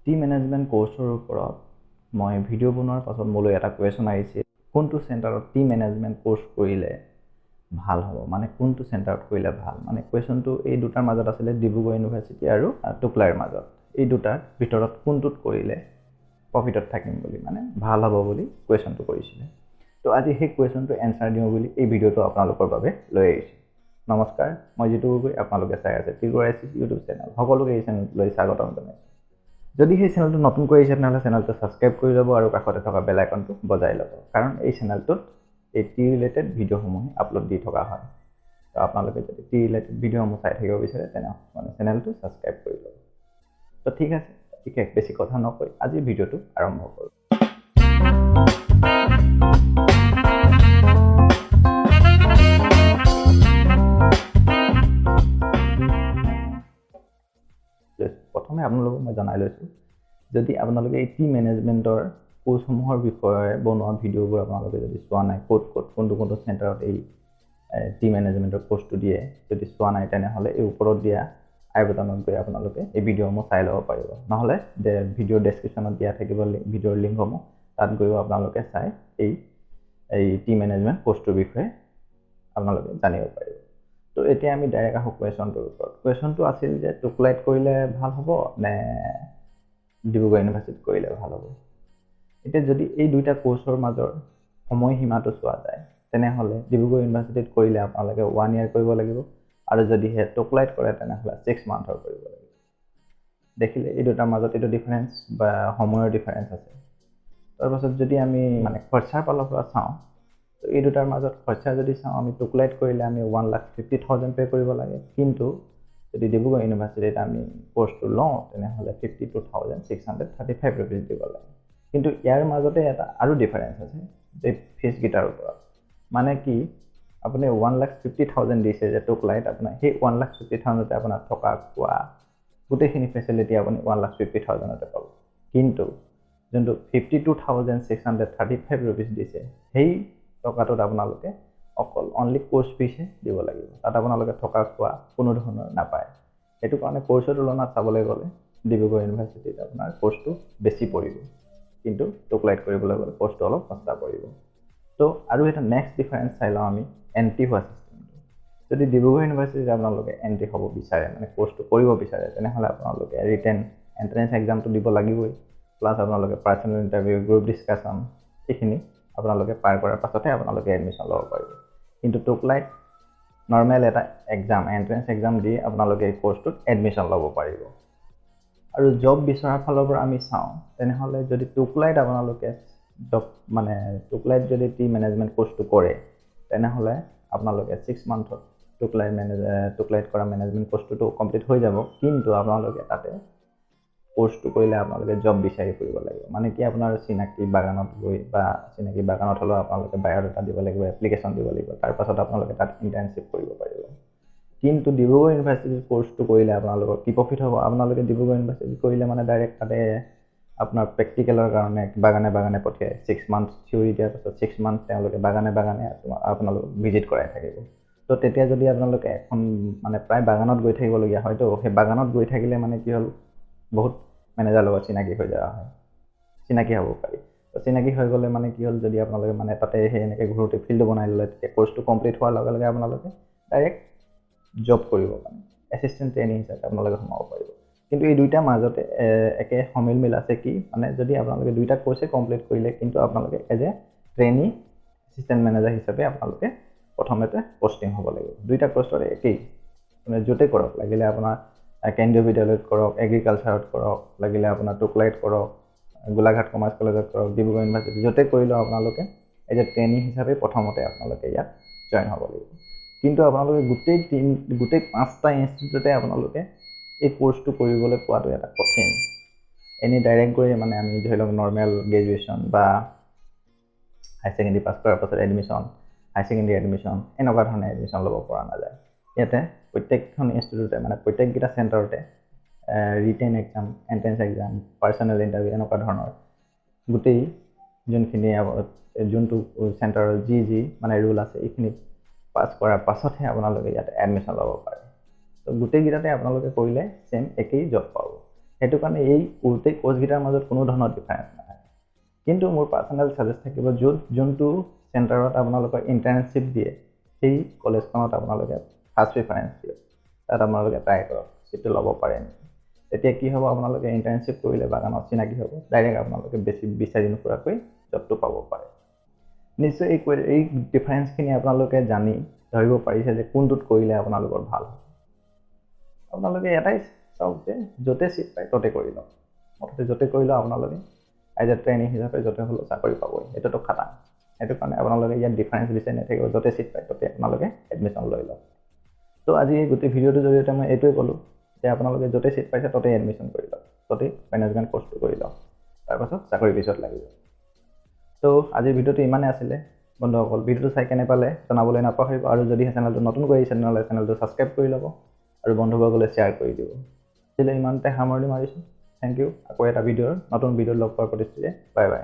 T management কোৰ্ছৰ ওপৰত মই video' বনোৱাৰ পাছত মোলৈ এটা কুৱেশ্যন আহিছে, কোনটো চেণ্টাৰত টি মেনেজমেণ্ট কোৰ্ছ কৰিলে ভাল হ'ব, মানে কোনটো চেণ্টাৰত কৰিলে ভাল। মানে কুৱেশ্যনটো এই দুটাৰ মাজত আছিলে, ডিব্ৰুগড় ইউনিভাৰ্চিটি আৰু টুকলাইৰ মাজত। এই দুটাৰ ভিতৰত কোনটোত কৰিলে প্ৰফিটত থাকিম বুলি, মানে ভাল হ'ব বুলি কুৱেশ্যনটো কৰিছিলে। তো আজি সেই কুৱেশ্যনটো এনচাৰ দিওঁ বুলি এই ভিডিঅ'টো আপোনালোকৰ বাবে লৈ আহিছোঁ। নমস্কাৰ, মই জিতু গগৈ, আপোনালোকে চাই আছে টিগৰাইচিছ ইউটিউব চেনেল। সকলোকে এই চেনেলটোলৈ স্বাগতম জনাইছোঁ। যদি সেই চেনেলটো নতুনকৈ আহিছে তেনেহ'লে চেনেলটো ছাবস্ক্ৰাইব কৰি ল'ব আৰু কাষতে থকা বেল আইকনটো বজাই ল'ব, কাৰণ এই চেনেলটোত এই টি ৰিলেটেড ভিডিঅ'সমূহে আপলোড দি থকা হয়। তো আপোনালোকে যদি টি ৰিলেটেড ভিডিঅ'সমূহ চাই থাকিব বিচাৰে তেনেহ'লে চেনেলটো ছাবস্ক্ৰাইব কৰি ল'ব। তো ঠিক আছে, বিশেষ বেছি কথা নকৈ আজি ভিডিঅ'টো আৰম্ভ কৰোঁ। প্ৰথমে আপোনালোকক মই জনাই লৈছোঁ, যদি আপোনালোকে এই টি মেনেজমেণ্টৰ কোৰ্ছসমূহৰ বিষয়ে বনোৱা ভিডিঅ'বোৰ আপোনালোকে যদি চোৱা নাই, কোনটো চেণ্টাৰত এই টি মেনেজমেণ্টৰ কোৰ্ছটো দিয়ে, যদি চোৱা নাই তেনেহ'লে এই ওপৰত দিয়া আই বটনত গৈ আপোনালোকে এই ভিডিঅ'সমূহ চাই ল'ব পাৰিব। নহ'লে ভিডিঅ'ৰ ডেছক্ৰিপশ্যনত দিয়া থাকিব ভিডিঅ'ৰ লিংকসমূহ, তাত গৈও আপোনালোকে চাই এই টি মেনেজমেণ্ট কোৰ্ছটোৰ বিষয়ে আপোনালোকে জানিব পাৰিব। তো এতিয়া আমি ডাইৰেক্ট আহোঁ কুৱেশ্যনটোৰ ওপৰত। কুৱেশ্যনটো আছিল যে টুকলাইত কৰিলে ভাল হ'ব নে ডিব্ৰুগড় ইউনিভাৰ্চিটিত কৰিলে ভাল হ'ব। এতিয়া যদি এই দুইটা কোৰ্ছৰ মাজৰ সময়সীমাটো চোৱা যায় তেনেহ'লে ডিব্ৰুগড় ইউনিভাৰ্চিটিত কৰিলে আপোনালোকে 1 year কৰিব লাগিব, আৰু যদিহে টুকলাইত কৰে তেনেহ'লে 6 monthৰ কৰিব লাগিব। দেখিলে এই দুটাৰ মাজত এইটো ডিফাৰেঞ্চ বা সময়ৰ ডিফাৰেঞ্চ আছে। তাৰপাছত যদি আমি মানে খৰচাৰ ফালৰ পৰা চাওঁ, তো এই দুটাৰ মাজত খৰচা যদি চাওঁ, আমি টুকলাইত কৰিলে আমি 1,50,000 পে' কৰিব লাগে, কিন্তু যদি ডিব্ৰুগড় ইউনিভাৰ্চিটিত আমি কোৰ্ছটো লওঁ তেনেহ'লে 52,635 rupees দিব লাগে। কিন্তু ইয়াৰ মাজতে এটা আৰু ডিফাৰেঞ্চ আছে যে ফিজকেইটাৰ ওপৰত। মানে কি, আপুনি 1,50,000 দিছে যে টুকলাইত, আপোনাৰ সেই 1,50,000তে আপোনাৰ থকা খোৱা গোটেইখিনি ফেচিলিটি আপুনি 1,50,000তে পাব। কিন্তু যোনটো 52,635 rupees দিছে, সেই টকাটোত আপোনালোকে অনলি কোৰ্ছ ফিজহে দিব লাগিব। তাত আপোনালোকে থকা খোৱা কোনো ধৰণৰ নাপায়। সেইটো কাৰণে কোৰ্ছৰ তুলনাত চাবলৈ গ'লে ডিব্ৰুগড় ইউনিভাৰ্চিটিত আপোনাৰ কোৰ্ছটো বেছি পৰিব, কিন্তু টুকলাইত কৰিবলৈ গ'লে কোৰ্ছটো অলপ সস্তা পৰিব। তো আৰু এটা নেক্সট ডিফাৰেঞ্চ চাই লওঁ আমি এণ্ট্ৰি হোৱা চিষ্টেমটো। যদি ডিব্ৰুগড় ইউনিভাৰ্চিটিত আপোনালোকে এণ্ট্ৰি হ'ব বিচাৰে, মানে কোৰ্ছটো কৰিব বিচাৰে, তেনেহ'লে আপোনালোকে ৰিটেন এণ্ট্ৰেঞ্চ এক্সামটো দিব লাগিবই, প্লাছ আপোনালোকে পাৰ্চনেল ইণ্টাৰভিউ, গ্ৰুপ ডিছকাশ্যন এইখিনি আপোনালোকে পাৰ কৰাৰ পাছতহে আপোনালোকে এডমিশ্যন ল'ব পাৰিব। কিন্তু টুকলাইত নৰ্মেল এটা এক্সাম, এণ্ট্ৰেঞ্চ এক্সাম দি আপোনালোকে এই কোৰ্ছটোত এডমিশ্যন ল'ব পাৰিব। আৰু জব বিচৰাৰ ফালৰ পৰা আমি চাওঁ তেনেহ'লে যদি টুকলাইত আপোনালোকে টুকলাইত যদি টি মেনেজমেণ্ট কোৰ্ছটো কৰে তেনেহ'লে আপোনালোকে 6 monthত টুকলাইত কৰা মেনেজমেণ্ট কোৰ্ছটোতো কমপ্লিট হৈ যাব, কিন্তু আপোনালোকে তাতে কোৰ্ছটো কৰিলে আপোনালোকে জব বিচাৰি ফুৰিব লাগিব। মানে কি, আপোনাৰ চিনাকি বাগানত গৈ বা চিনাকি বাগানত হ'লেও আপোনালোকে বায়'ডাটা দিব লাগিব, এপ্লিকেশ্যন দিব লাগিব, তাৰপাছত আপোনালোকে তাত ইণ্টাৰ্ণশ্বিপ কৰিব পাৰিব। কিন্তু ডিব্ৰুগড় ইউনিভাৰ্চিটিত কোৰ্ছটো কৰিলে আপোনালোকৰ কি প্ৰফিট হ'ব, আপোনালোকে ডিব্ৰুগড় ইউনিভাৰ্চিটিত কৰিলে মানে ডাইৰেক্ট তাতে আপোনাৰ প্ৰেক্টিকেলৰ কাৰণে বাগানে পঠিয়াই 6 months থিয়ৰী দিয়াৰ পাছত 6 months তেওঁলোকে বাগানে আপোনালোক ভিজিট কৰাই থাকিব। তো তেতিয়া যদি আপোনালোকে এখন মানে প্ৰায় বাগানত গৈ থাকিবলগীয়া হয়, তো সেই বাগানত গৈ থাকিলে মানে কি হ'ল, বহুত মেনেজাৰ লগত চিনাকি হৈ যোৱা হয়, চিনাকি হ'ব পাৰি। তো চিনাকি হৈ গ'লে মানে কি হ'ল, যদি আপোনালোকে মানে তাতে সেই এনেকৈ ঘূৰোতে ফিল্ডটো বনাই ল'লে, তেতিয়া কোৰ্ছটো কমপ্লিট হোৱাৰ লগে লগে আপোনালোকে ডাইৰেক্ট জব কৰিব, মানে এছিষ্টেণ্ট ট্ৰেইনি হিচাপে আপোনালোকে সোমাব পাৰিব। কিন্তু এই দুইটাৰ মাজতে একে সমিল আছে কি, মানে যদি আপোনালোকে দুইটা কোৰ্ছেই কমপ্লিট কৰিলে, কিন্তু আপোনালোকে as a trainee assistant manager হিচাপে আপোনালোকে প্ৰথমতে পষ্টিং হ'ব লাগিব। দুইটা কোৰ্ছৰ একেই, মানে য'তে কৰক, লাগিলে আপোনাৰ কেন্দ্ৰীয় বিদ্যালয়ত কৰক, এগ্ৰিকালচাৰত কৰক, লাগিলে আপোনাৰ টুকলাইত কৰক, গোলাঘাট কমাৰ্চ কলেজত কৰক, ডিব্ৰুগড় ইউনিভাৰ্চিটি য'তে কৰিলেও আপোনালোকে এজ এ ট্ৰেইনি হিচাপে প্ৰথমতে আপোনালোকে ইয়াত জইন হ'ব লাগিব। কিন্তু আপোনালোকে গোটেই 5টা ইনষ্টিটিউটতে আপোনালোকে এই কোৰ্ছটো কৰিবলৈ পোৱাটো এটা কঠিন। এনেই ডাইৰেক্ট গৈ মানে আমি ধৰি লওক নৰ্মেল গ্ৰেজুৱেশ্যন বা হাই ছেকেণ্ডেৰী পাছ কৰাৰ পাছত এডমিশ্যন, হাই ছেকেণ্ডেৰী এডমিশ্যন, এনেকুৱা ধৰণে এডমিশ্যন ল'ব পৰা নাযায়। ইয়াতে প্ৰত্যেকখন ইনষ্টিটিউটতে, মানে প্ৰত্যেককেইটা চেণ্টাৰতে written exam, entrance exam, personal interview, এনেকুৱা ধৰণৰ গোটেই যোনটো চেণ্টাৰৰ যি মানে ৰুল আছে এইখিনি পাছ কৰাৰ পাছতহে আপোনালোকে ইয়াতে এডমিশ্যন ল'ব পাৰে। তো গোটেইকেইটাতে আপোনালোকে কৰিলে ছেম একেই জব পাব। সেইটো কাৰণে এই গোটেই কোৰ্চকেইটাৰ মাজত কোনো ধৰণৰ ডিফাৰেঞ্চ নাই। কিন্তু মোৰ পাৰ্চনেল ছাজেষ্ট থাকিব যোনটো চেণ্টাৰত আপোনালোকৰ ইণ্টাৰ্ণশ্বিপ দিয়ে সেই কলেজখনত আপোনালোকে ফাৰ্ষ্ট প্ৰিফাৰেঞ্চ দিয়ক, তাত আপোনালোকে ট্ৰাই কৰক চিটটো ল'ব পাৰে নেকি। তেতিয়া কি হ'ব, আপোনালোকে ইণ্টাৰ্ণশ্বিপ কৰিলে বাগানত চিনাকি হ'ব, ডাইৰেক্ট আপোনালোকে বেছি বিচাৰি নুফুৰাকৈ জবটো পাব পাৰে। নিশ্চয় এই ডিফাৰেঞ্চখিনি আপোনালোকে জানি ধৰিব পাৰিছে যে কোনটোত কৰিলে আপোনালোকৰ ভাল হ'ব। আপোনালোকে এটাই চাওক যে য'তে চিট পায় ত'তে কৰি লওক, মুঠতে য'তে কৰিলেও আপোনালোকে এজ এ ট্ৰেইনিং হিচাপে য'তে হ'লেও চাকৰি পাবই, এইটোতো খাটাং। সেইটো কাৰণে আপোনালোকে ইয়াত ডিফাৰেঞ্চ বিচাৰি নাথাকিব, য'তে চিট পায় ত'তে আপোনালোকে এডমিশ্যন লৈ লওক। তো আজি এই গোটেই ভিডিঅ'টোৰ জৰিয়তে মই এইটোৱে ক'লোঁ যে আপোনালোকে য'তে চিট পাইছে ত'তে এডমিশ্যন কৰি লওক, ত'তেই মেনেজমেণ্ট কোৰ্চটো কৰি লওক, তাৰপাছত চাকৰি পিছত লাগিব। তো আজিৰ ভিডিঅ'টো ইমানেই আছিলে বন্ধুসকল। ভিডিঅ'টো চাই কেনে পালে জনাবলৈ নাপাহৰিব, আৰু যদিহে চেনেলটো নতুনকৈ আহিছে তেনেহ'লে চেনেলটো ছাবস্ক্ৰাইব কৰি ল'ব আৰু বন্ধুবৰ্গলৈ শ্বেয়াৰ কৰি দিব। আজিলৈ ইমানতে সামৰণি মাৰিছোঁ। Thank you. আকৌ এটা নতুন ভিডিঅ'ত লগ পোৱাৰ প্ৰতিশ্ৰুতিৰে বাই বাই।